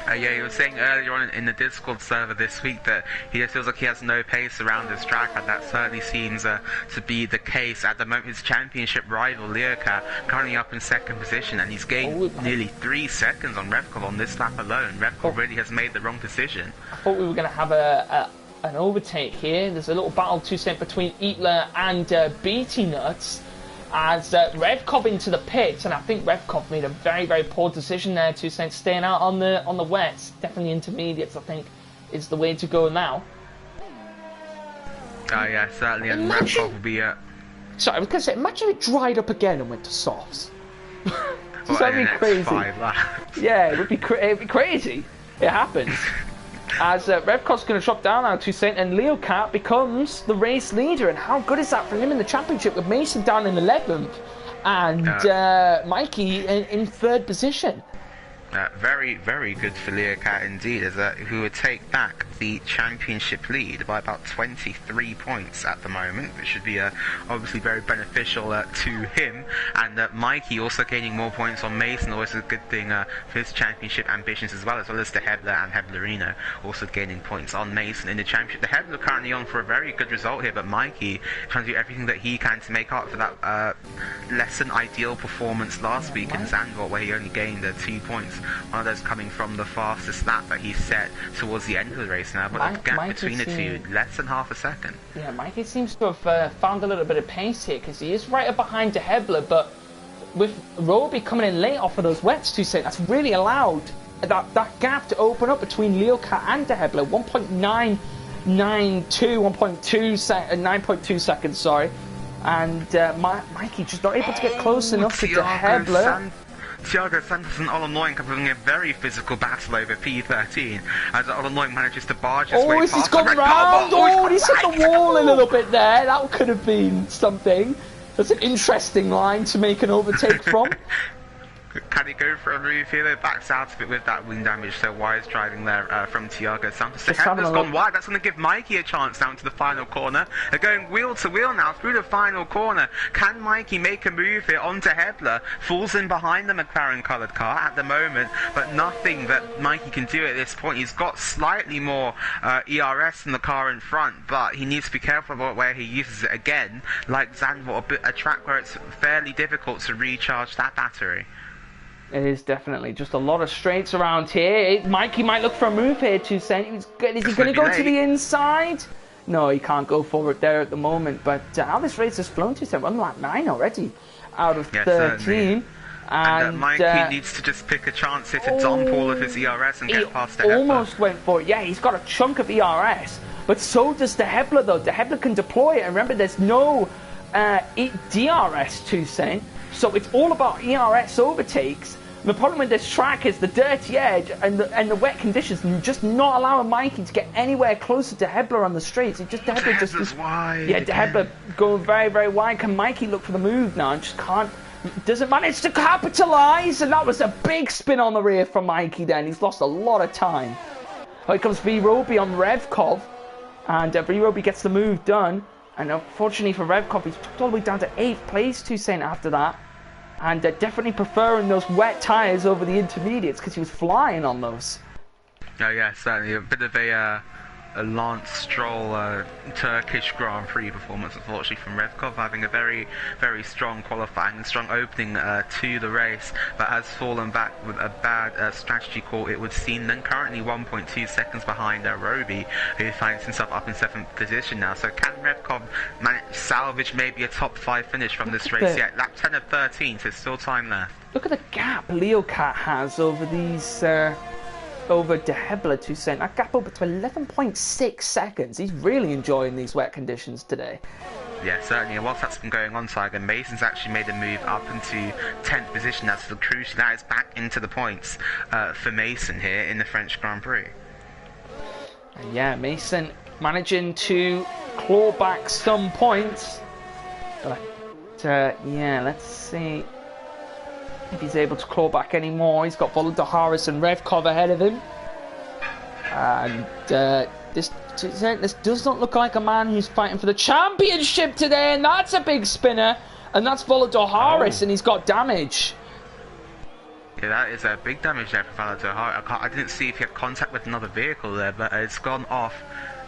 Yeah, he was saying earlier on in the Discord server this week that he just feels like he has no pace around this track, and that certainly seems to be the case at the moment. His championship rival, Learcat, currently up in 2nd position, and he's gained nearly 3 seconds on Revkov on this lap alone. Revkov really has made the wrong decision. I thought we were going to have an overtake here. There's a little battle between Eatler and Beatty Nuts. As Revkov into the pits, and I think Revkov made a very, very poor decision there to staying out on the wets. Definitely intermediates, I think, is the way to go now. Yeah, certainly, and Revkov will be... Sorry, I was going to say, imagine it dried up again and went to softs. That'd be crazy. 5 laps. Yeah, it'd be crazy. It happens. As Revkov's going to drop down now to Saint, and Leocat becomes the race leader. And how good is that for him in the championship with Mason down in 11th and Mikey in 3rd position? Very, very good for Leocat indeed, as who would take back the championship lead by about 23 points at the moment, which should be obviously very beneficial to him. And Mikey also gaining more points on Mason, always a good thing for his championship ambitions as well as De Hebler and Heblerino also gaining points on Mason in the championship. De Hebler currently on for a very good result here, but Mikey trying to do everything that he can to make up for that less than ideal performance last week in Zandvoort, where he only gained 2 points. One of those coming from the fastest lap that he set towards the end of the race now, but the gap between the two, less than half a second. Yeah, Mikey seems to have found a little bit of pace here, because he is right up behind De Hebler, but with Roby coming in late off of those wets, to say that's really allowed that gap to open up between Leocat and De Hebler. 9.2 seconds, sorry. And Mikey just not able to get close enough to De Hebler. Thiago Santos and Olonoin having a very physical battle over P13 as Olonoin manages to barge his way past. He's gone round! He's hit the wall a little bit there. That could have been something. That's an interesting line to make an overtake from. Can he go for a move here? Though backs out of it with that wing damage, so wise driving there from Thiago Santos. The Hebla's gone wide. That's going to give Mikey a chance down to the final corner. They're going wheel to wheel now through the final corner. Can Mikey make a move here onto Hebla? Falls in behind the McLaren coloured car at the moment, but nothing that Mikey can do at this point. He's got slightly more ERS than the car in front, but he needs to be careful about where he uses it again. Like Zandvoort, a track where it's fairly difficult to recharge that battery. It is definitely just a lot of straights around here. Mikey might look for a move here, Toussaint. Is he going to go to the inside? No, he can't go forward there at the moment. But how this race has flown, Toussaint. We're on lap 9 already out of 13. Certainly. And Mikey needs to just pick a chance here to dump all of his ERS and get past the Hebla. Almost went for it. Yeah, he's got a chunk of ERS. But so does the Hebla, though. The Hebla can deploy it. And remember, there's no DRS, Toussaint. So it's all about ERS overtakes. The problem with this track is the dirty edge and the wet conditions, and just not allowing Mikey to get anywhere closer to Hebla on the straights. The Hebla just wide. Yeah, the Hebla going very, very wide. Can Mikey look for the move now? And just can't. Doesn't manage to capitalise, and that was a big spin on the rear from Mikey. Then he's lost a lot of time. Here comes V-Roby on Revkov, and V-Roby gets the move done. And unfortunately for Revkov, he's all the way down to 8th place. Toussaint after that. And definitely preferring those wet tyres over the intermediates because he was flying on those. Oh yeah, certainly a bit of a Lance Stroll Turkish Grand Prix performance, unfortunately, from Revkov, having a very, very strong qualifying and strong opening to the race, but has fallen back with a bad strategy call, it would seem. Then currently 1.2 seconds behind Roby, who finds himself up in 7th position now. So can Revkov salvage maybe a top 5 finish from this race yet? Lap 10 of 13, so still time left. Look at the gap Leocat has over these... over De Hebla, Toussaint. That gap over to 11.6 seconds. He's really enjoying these wet conditions today. Yeah, certainly. And whilst that's been going on, Tiger, Mason's actually made a move up into 10th position. That's the crucial. That is back into the points for Mason here in the French Grand Prix. And yeah, Mason managing to claw back some points. But yeah, let's see if he's able to claw back any more. He's got Volodar and Revkov ahead of him. And this does not look like a man who's fighting for the championship today. And that's a big spinner. And that's Volodar and he's got damage. Yeah, that is a big damage there for Volodar. I didn't see if he had contact with another vehicle there, but it's gone off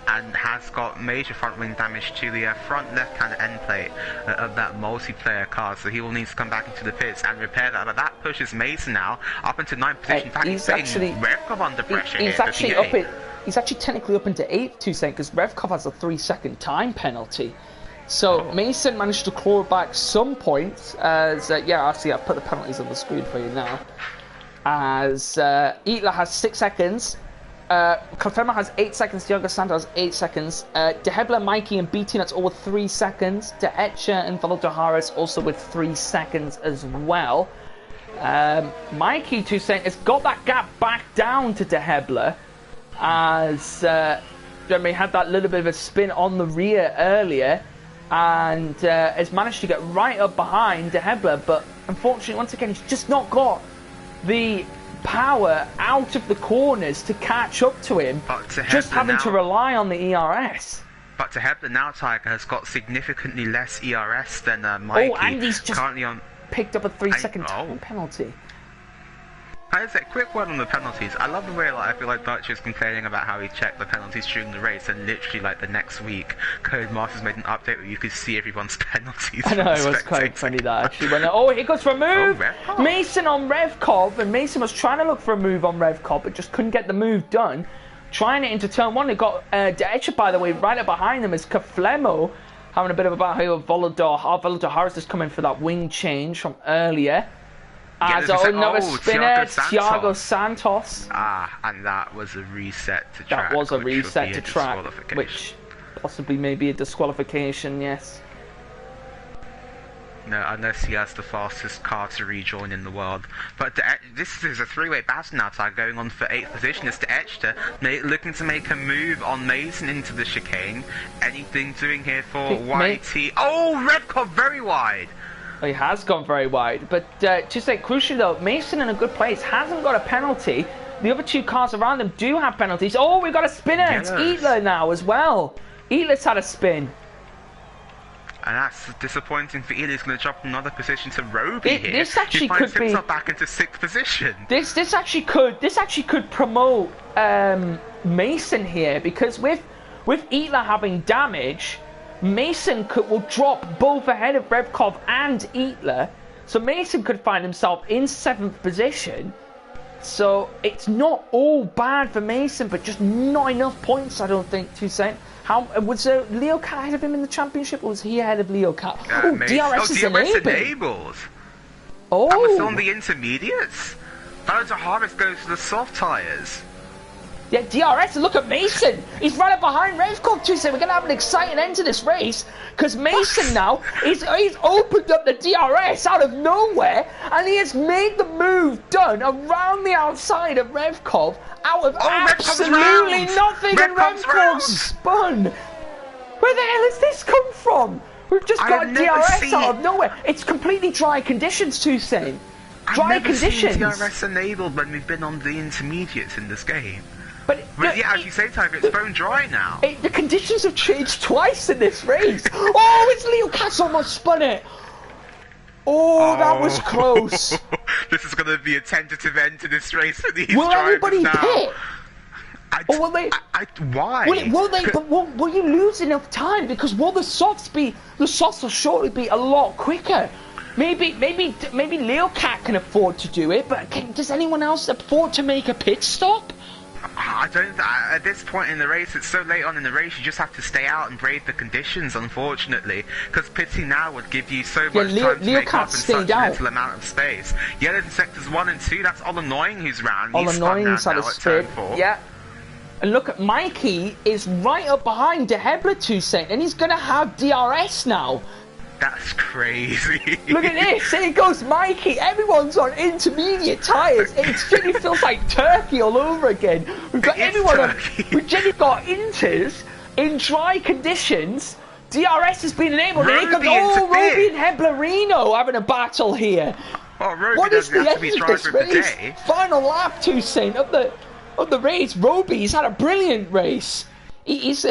and has got major front wing damage to the front left-hand end plate of that multiplayer car, so he will need to come back into the pits and repair that. But that pushes Mason now up into 9th position. In fact, he's actually Revkov under pressure. He's actually technically up into 8th, Toussaint, because Revkov has a 3-second time penalty. So Mason managed to claw back some points. As actually I've put the penalties on the screen for you now. As Itla has 6 seconds. Confirma has 8 seconds, Thiago Santos has 8 seconds, De Hebla, Mikey and BT, that's all with 3 seconds, De Etcher and Volodar also with 3 seconds as well. Mikey, Toussaint, has got that gap back down to De Hebla, as Jeremy had that little bit of a spin on the rear earlier, and has managed to get right up behind De Hebla, but unfortunately, once again, he's just not got the power out of the corners to catch up to him, just having to rely on the ERS. But De Hebla now, Tiger, has got significantly less ERS than Mikey. Oh, and he's just currently picked up a 3-second time penalty. I say, quick word on the penalties. I love the way I feel like Dutch is complaining about how he checked the penalties during the race, and literally the next week, Codemasters made an update where you could see everyone's penalties. I know, it was quite funny that actually. Here goes for a move! Mason on Revkov, and Mason was trying to look for a move on Revkov, but just couldn't get the move done. Trying it into turn 1, they got De Etcher, by the way, right up behind them is Kaflemo, having a bit of a battle with Volodar Harris just coming for that wing change from earlier. As another spinner, Thiago Santos. And that was a reset to track. That was a reset to track, which possibly may be a disqualification, yes. No, unless he has the fastest car to rejoin in the world. But this is a 3-way battle now, going on for 8th position. It's De Etcher looking to make a move on Mason into the chicane. Anything doing here for YT? Oh, Revkov very wide. He has gone very wide. But just like crucially though, Mason in a good place, hasn't got a penalty. The other two cars around him do have penalties. Oh, we've got a spinner. It's Eatler now as well. Eatler's had a spin. And that's disappointing for Eatler. He's going to drop another position to Roby here. This actually he finds could himself be back into 6th position. This actually could promote Mason here, because with Eatler having damage, Mason will drop both ahead of Revkov and Eatler. So Mason could find himself in 7th position. So it's not all bad for Mason, but just not enough points, I don't think, to say. How was Leo Cat ahead of him in the championship, or was he ahead of Leo Cat? Oh, DRS is enabled. Oh, that was on the intermediates. Valentine Harvest goes to the soft tyres. Yeah, DRS, look at Mason. He's right up behind Revkov too, so we're going to have an exciting end to this race, because Mason now, he's opened up the DRS out of nowhere, and he has made the move done around the outside of Revkov, out of absolutely nothing, and Revkov's spun. Where the hell has this come from? We've just got DRS out of nowhere. It's completely dry conditions, Toussaint. Dry conditions. I've never seen DRS enabled when we've been on the intermediates in this game. But yeah, as you say, Tiger, it's bone dry now. The conditions have changed twice in this race. Oh, it's Leo Katz almost spun it. Oh, that was close. This is going to be a tentative end to this race for these will drivers everybody now. pit? Or will they? Why? Will they? But will you lose enough time? Because will the softs will surely be a lot quicker. Maybe Leo Cat can afford to do it, but does anyone else afford to make a pit stop? I don't. At this point in the race, it's so late on in the race, you just have to stay out and brave the conditions, unfortunately. Because pitting now would give you so much time to make up in such a little amount of space. Yeah, in sectors 1 and 2, that's All Annoying who's round. All Annoying's had a spin. Yeah. And look at Mikey is right up behind De Hebler Toussaint, and he's going to have DRS now. That's crazy. Look at this. Here goes Mikey. Everyone's on intermediate tyres. It really feels like Turkey all over again. We've got everyone on. We've generally got Inters in dry conditions. DRS has been enabled. And here comes Roby and Heblerino having a battle here. Oh, Roby what is the end of this race? Final lap, Toussaint, of the race. Roby's had a brilliant race. He's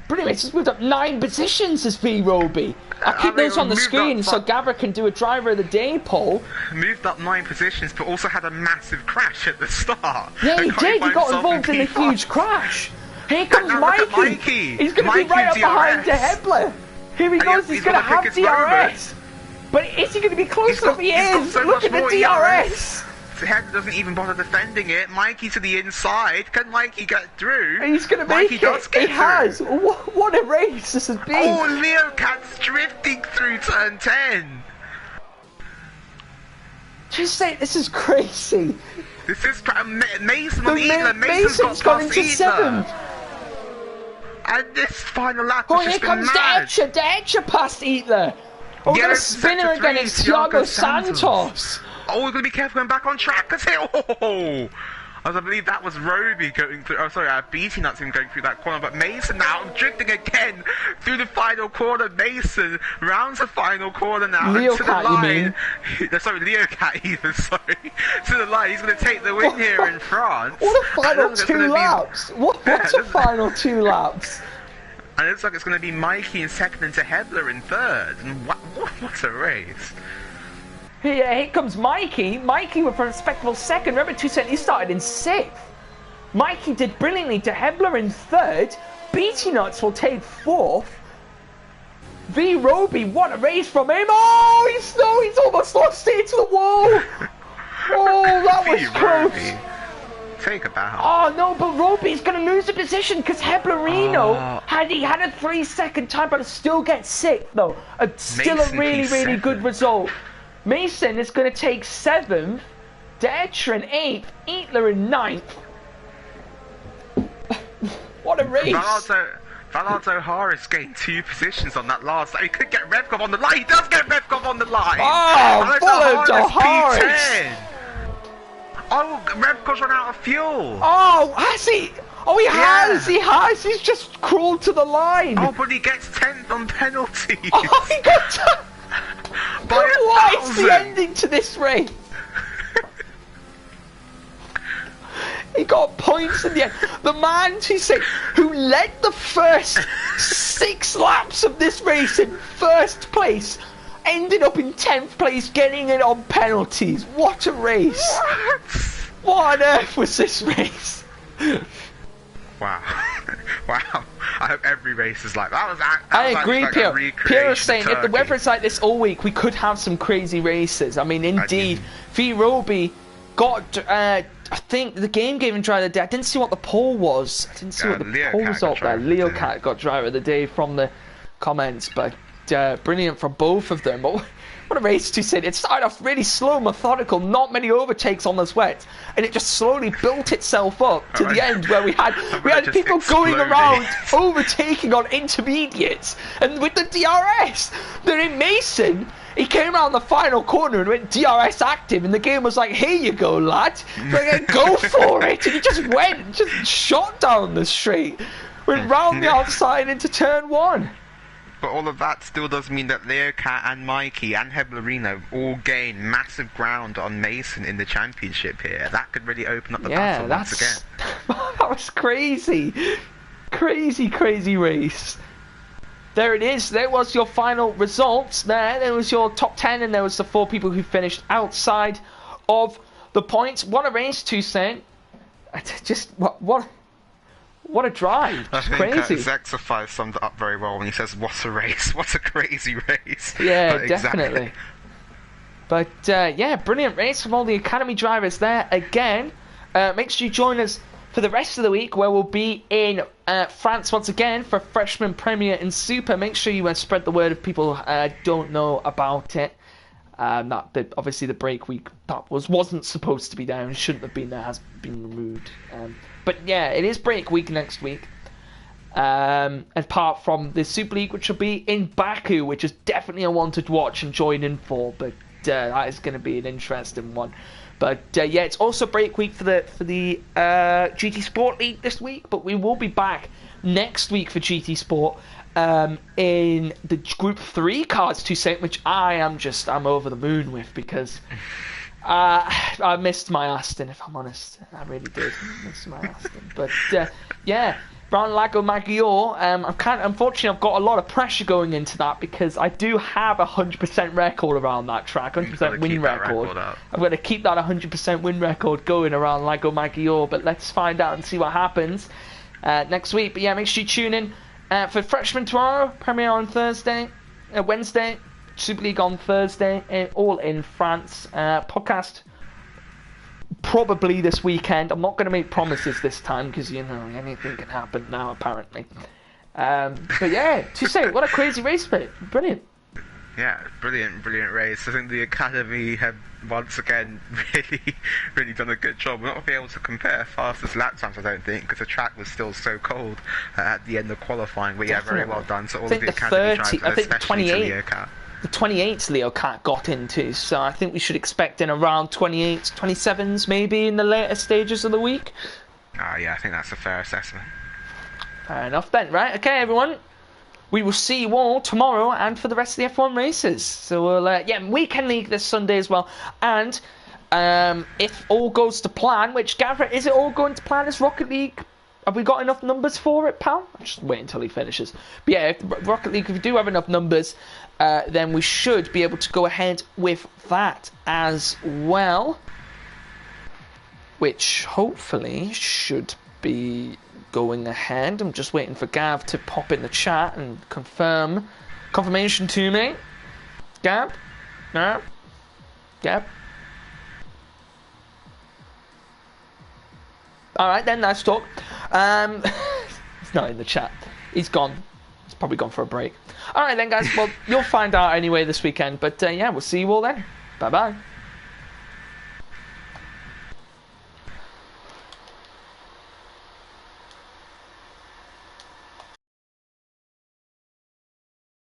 pretty much just moved up 9 positions as V Roby. I'll keep those on the screen so Gavra can do a driver of the day poll. Moved up 9 positions, but also had a massive crash at the start. Yeah, he did. He got involved in a huge crash. Here comes Mikey. He's going to be right up behind De Hebler. Here he goes. He's going to have DRS. But is he going to be close enough? He is. Look at the DRS. Head doesn't even bother defending it. Mikey to the inside. Can Mikey get through? He's going to make it. He has. What a race this has been. Oh, Leo Cat's drifting through turn 10. Just say this is crazy. This is Mason on Eatler. Mason's got into 7th. And this final lap has just been mad. De Etcher past Eatler. Oh, we're going to spinner again. It's Thiago Santos. Oh, we're going to be careful going back on track. I believe that was Roby going through. Oh, sorry, Beatty Nuts him going through that corner. But Mason now drifting again through the final corner. Mason rounds the final corner now. Leo Cat, you mean? Sorry, Leo Cat even, sorry. To the line. He's going to take the win here in France. What a final 2 laps. What's a final 2 laps? And it looks like it's going to be Mikey in 2nd and De Hebler in 3rd. And what a race. Here comes Mikey. Mikey with a respectable 2nd. Remember, Toussaint, he started in 6th. Mikey did brilliantly. De Hebler in 3rd. Beatty Nuts will take 4th. V Roby, what a race from him. Oh, he's almost lost it into the wall. Oh, that was close. Take a bow. Oh, no, but Roby's going to lose the position because Heblerino had a 3-second time, but still gets 6th, though. Still a really good result. Mason is going to take 7th, Detcher in 8th, Eatler in 9th. What a race! Valardo Harris gained 2 positions on that last lap. He could get Revkov on the line. He does get Revkov on the line. Oh, Valardo Harris! P10. Oh, Revkov's run out of fuel. Oh, has he? Oh, he has. He has. He's just crawled to the line. Oh, but he gets 10th on penalty. Oh, he got By What's the 1,000! ending to this race? He got points in the end. The man who led the first 6 laps of this race in first place ended up in 10th place, getting it on penalties. What a race! What on earth was this race? Wow. Wow. I hope every race is like that. I agree, like Pierre. Pierre is saying if the weather is like this all week, we could have some crazy races. I mean, indeed, Roby got. I think the game gave him driver of the day. I didn't see what the poll was. I didn't see what the poll was up there. Leo Cat got driver of the day from the comments, but brilliant for both of them. But what a race to say. It started off really slow, methodical, not many overtakes on the wet, and it just slowly built itself up to the end where we had people going around overtaking on intermediates, and with the DRS, they're in Mason. He came around the final corner and went DRS active, and the game was like, here you go, lad. Like, go for it. And he just shot down the straight. Went round the outside into turn 1. But all of that still does mean that Leocat and Mikey and Heblerino all gain massive ground on Mason in the championship here. That could really open up the battle once again. That was crazy. Crazy race. There it is. There was your final results. There was your top 10, and there was the 4 people who finished outside of the points. What a race, Toussaint. Just what a drive. I think crazy. Zexify summed it up very well when he says, "What a race! What a crazy race!" Yeah, definitely. But yeah, brilliant race from all the academy drivers there again. Make sure you join us for the rest of the week, where we'll be in France once again for Freshman Premier and Super. Make sure you spread the word if people don't know about it. Obviously the break week that wasn't supposed to be there and shouldn't have been there has been removed. But yeah, it is break week next week. Apart from the Super League, which will be in Baku, which is definitely a one to watch and join in for. But that is going to be an interesting one. But yeah, it's also break week for the GT Sport League this week. But we will be back next week for GT Sport in the Group 3 cars to say, which I'm over the moon with, because I missed my Aston, if I'm honest. I really did miss my Aston. But yeah, Brown Lago Maggiore. Unfortunately, I've got a lot of pressure going into that, because I do have a 100% record around that track, 100% win record. I'm going to keep that 100% win record going around Lago Maggiore. But let's find out and see what happens next week. But yeah, make sure you tune in for Freshman tomorrow, Premiere on Wednesday, Super League on Thursday, all in France. Podcast probably this weekend. I'm not going to make promises this time, because anything can happen now apparently. But yeah, to say, what a crazy race, mate. Brilliant. Yeah, brilliant race. I think the Academy have once again really done a good job. We're not going to be able to compare fastest lap times, I don't think, because the track was still so cold at the end of qualifying. But yeah, very well done to all of the Academy drivers, especially to Leocat. The 28s Leocat got into, so I think we should expect in around 28s, 27s maybe in the later stages of the week. Yeah, I think that's a fair assessment. Fair enough then, right? Okay, everyone. We will see you all tomorrow and for the rest of the F1 races. So we'll, Weekend League this Sunday as well. And if all goes to plan, which, Gavra, is it all going to plan as Rocket League? Have we got enough numbers for it, pal? I'll just wait until he finishes. But yeah, if Rocket League, if we do have enough numbers, then we should be able to go ahead with that as well. Which hopefully should be going ahead. I'm just waiting for Gav to pop in the chat and confirmation to me. Gav? No? Gav? Alright then, nice talk. He's not in the chat. He's gone. He's probably gone for a break. Alright then, guys. Well, you'll find out anyway this weekend. But yeah, we'll see you all then. Bye-bye.